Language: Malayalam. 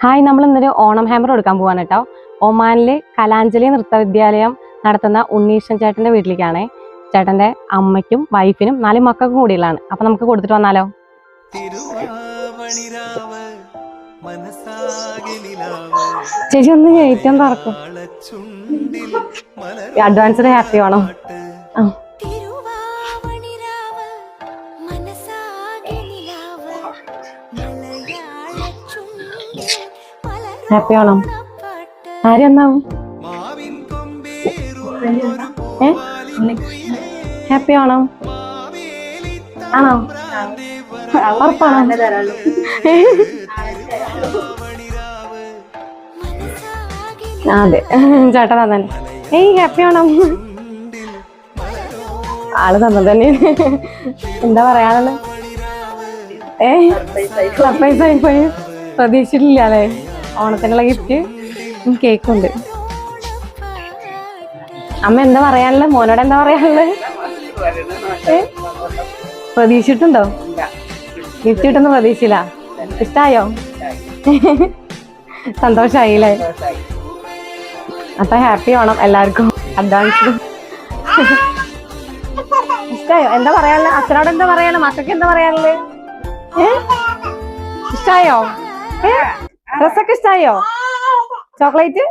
ഹായ്, നമ്മൾ ഇന്നൊരു ഓണം ഹാമ്പർ കൊടുക്കാൻ പോവാണ് കേട്ടോ. ഒമാനിലെ കലാഞ്ജലി നൃത്തവിദ്യാലയം നടത്തുന്ന ഉണ്ണീഷൻ ചേട്ടന്റെ വീട്ടിലേക്കാണ്. ചേട്ടന്റെ അമ്മയ്ക്കും വൈഫിനും 4 മക്കൾക്കും കൂടിയുള്ളതാണ്. അപ്പൊ നമുക്ക് കൊടുത്തിട്ട് വന്നാലോ? ചേച്ചി ഒന്ന് ഏറ്റവും തുറക്കും. അഡ്വാൻസ്ഡ് ഹാപ്പി ആണോ? ഹാപ്പി ആണോ? ആരെന്നാവും? ഹാപ്പി ആണോ? ആണോ? ഉറപ്പാണോ? അതെ, ചേട്ടാ തന്നെ. ഏയ് ഹാപ്പി ആണോ? ആള് തന്നെ തന്നെ. എന്താ പറയാനുള്ളത്? സർപ്രൈസ് ആയിപ്പോയി. പ്രതീക്ഷിച്ചിട്ടില്ല അല്ലേ? ഓണത്തിനുള്ള ഗിഫ്റ്റ് കേക്കുണ്ട്. അമ്മ എന്താ പറയാനുള്ളത്? മോനോട് എന്താ പറയാനുള്ളത്? പ്രതീക്ഷിച്ചിട്ടുണ്ടോ? ഗിഫ്റ്റ് കിട്ടുന്ന പ്രതീക്ഷയില്ല. ഇഷ്ടായോ? സന്തോഷായില്ലേ? അപ്പൊ ഹാപ്പി ഓണം എല്ലാവർക്കും. അഡ്വാൻസ്. ഇഷ്ടായോ? എന്താ പറയാനുള്ളത്? അച്ഛനോട് എന്താ പറയാനുള്ളത്? മക്കൾക്ക് എന്താ പറയാനുള്ളത്? ഇഷ്ടായോ? ഡ്രസ്സൊക്കെ ഇഷ്ടായോ? ചോക്ലേറ്റ്